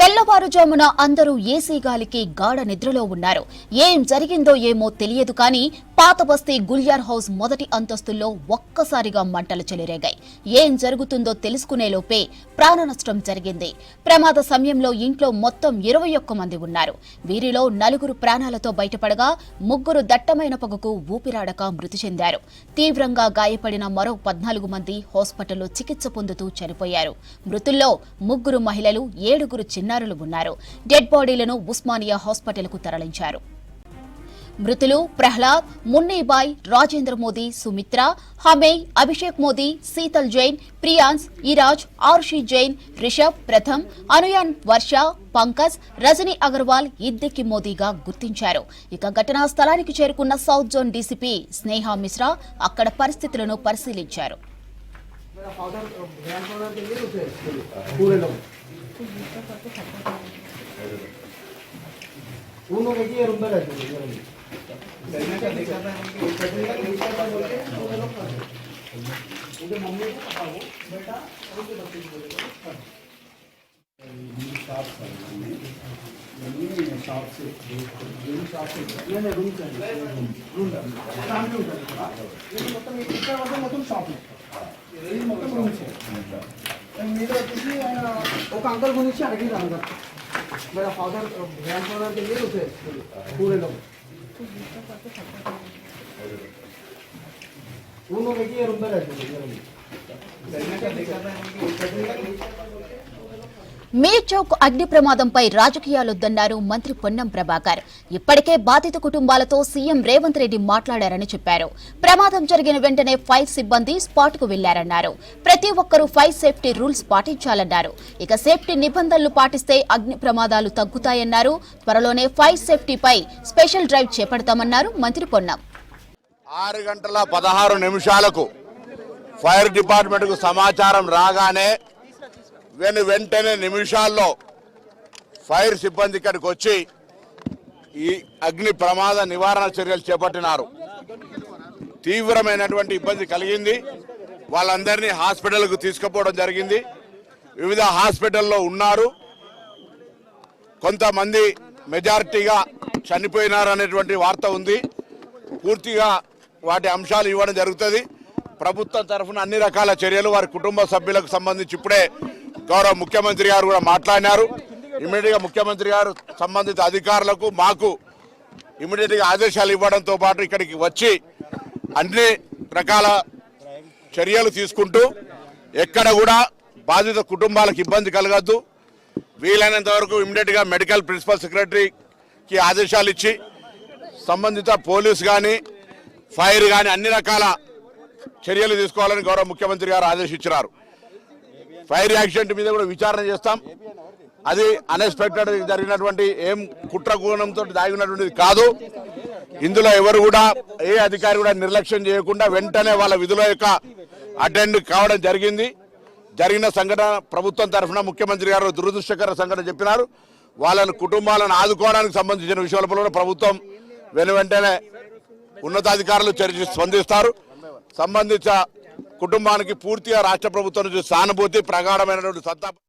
తెల్లవారుజామున అందరూ ఏసీ గాలికి గాఢ నిద్రలో ఉన్నారు. ఏం జరిగిందో ఏమో తెలియదు కానీ పాత బస్తీ గుల్యార్ హౌస్ మొదటి అంతస్తుల్లో ఒక్కసారిగా మంటలు చెలరేగాయి. ఏం జరుగుతుందో తెలుసుకునే లోపే ప్రాణ నష్టం జరిగింది. ప్రమాద సమయంలో ఇంట్లో మొత్తం 21 మంది ఉన్నారు. వీరిలో 4 ప్రాణాలతో బయటపడగా 3 దట్టమైన పొగకు ఊపిరాడక మృతి చెందారు. తీవ్రంగా గాయపడిన మరో 14 మంది హాస్పిటల్లో చికిత్స పొందుతూ చనిపోయారు. మృతుల్లో 3 మహిళలు, 7 చిన్నారులు ఉన్నారు. డెడ్ బాడీలను ఉస్మానియా హాస్పిటల్కు తరలించారు. మృతులు ప్రహ్లాద్, మున్నీబాయ్, రాజేంద్ర మోదీ, సుమిత్ర, హమేయ్, అభిషేక్ మోదీ, శీతల్ జైన్, ప్రియాన్స్, ఇరాజ్, ఆరుషి జైన్, రిషబ్, ప్రథమ్, అనుయాన్, వర్ష, పంకజ్, రజనీ అగర్వాల్, ఇద్దికి మోదీగా గుర్తించారు. ఇక ఘటనా స్థలానికి చేరుకున్న సౌత్ జోన్ డీసీపీ స్నేహ మిశ్రా అక్కడ పరిస్థితులను పరిశీలించారు. మీరు వచ్చేసి ఆయన ఒక అంకల్ గురించి అడిగిరు అంకల్ मेरा फादर ग्रैंडफादर के लिए उसे पूरे लोग वो लोग एक ही रूम में रहते हैं। మీర్ చౌక్ అగ్ని ప్రమాదంపై రాజకీయాలొద్దన్నారు మంత్రి పొన్నం ప్రభాకర్. ఇప్పటికే బాధిత కుటుంబాలతో సీఎం రేవంత్ రెడ్డి మాట్లాడారని చెప్పారు. ప్రమాదం జరిగిన వెంటనే ఫైర్ సిబ్బంది స్పాట్కు వెళ్లారన్నారు. ప్రతి ఒక్కరూ ఫైర్ సేఫ్టీ రూల్స్ పాటించాలన్నారు. ఇక సేఫ్టీ నిబంధనలు పాటిస్తే అగ్ని ప్రమాదాలు తగ్గుతాయన్నారు. త్వరలోనే ఫైర్ సేఫ్టీపై స్పెషల్ డ్రైవ్ చేపడతామన్నారు మంత్రి పొన్నం. 6:16 ఫైర్ డిపార్ట్మెంట్ కు సమాచారం రాగానే వెంటనే నిమిషాల్లో ఫైర్ సిబ్బంది ఇక్కడికి వచ్చి ఈ అగ్ని ప్రమాద నివారణ చర్యలు చేపట్టినారు. తీవ్రమైనటువంటి ఇబ్బంది కలిగింది. వాళ్ళందరినీ హాస్పిటల్కు తీసుకుపోవడం జరిగింది. వివిధ హాస్పిటల్లో ఉన్నారు. కొంతమంది మెజారిటీగా చనిపోయినారు అనేటువంటి వార్త ఉంది. పూర్తిగా వాటి అంశాలు ఇవ్వడం జరుగుతుంది. ప్రభుత్వం తరఫున అన్ని రకాల చర్యలు వారి కుటుంబ సభ్యులకు సంబంధించి ఇప్పుడే గౌరవ ముఖ్యమంత్రి గారు కూడా మాట్లాడినారు. ఇమీడియట్గా ముఖ్యమంత్రి గారు సంబంధిత అధికారులకు మాకు ఇమీడియట్గా ఆదేశాలు ఇవ్వడంతో పాటు ఇక్కడికి వచ్చి అన్ని రకాల చర్యలు తీసుకుంటూ ఎక్కడ కూడా బాధిత కుటుంబాలకు ఇబ్బంది కలగద్దు, వీలైనంత వరకు ఇమీడియట్గా మెడికల్ ప్రిన్సిపల్ సెక్రటరీకి ఆదేశాలు ఇచ్చి సంబంధిత పోలీసు కానీ ఫైర్ కానీ అన్ని రకాల చర్యలు తీసుకోవాలని గౌరవ ముఖ్యమంత్రి గారు ఆదేశించారు. ఫైర్ యాక్సిడెంట్ మీద కూడా విచారణ చేస్తాం. అది అన్ఎక్స్పెక్టెడ్ జరిగినటువంటి ఏం కుట్రకోణంతో దాగినటువంటిది కాదు. ఇందులో ఎవరు కూడా ఏ అధికారి కూడా నిర్లక్ష్యం చేయకుండా వెంటనే వాళ్ళ విధుల యొక్క అటెండ్ కావడం జరిగింది. జరిగిన సంఘటన ప్రభుత్వం తరఫున ముఖ్యమంత్రి గారు దురదృష్టకర సంఘటన చెప్పినారు. వాళ్ళని కుటుంబాలను ఆదుకోవడానికి సంబంధించిన విషయాలపై ప్రభుత్వం వెంటనే ఉన్నతాధికారులు స్పందిస్తారు. సంబంధిత కుటుంబానికి పూర్తిగా రాష్ట్ర ప్రభుత్వం నుంచి సానుభూతి, ప్రగాఢమైనటువంటి సత్తా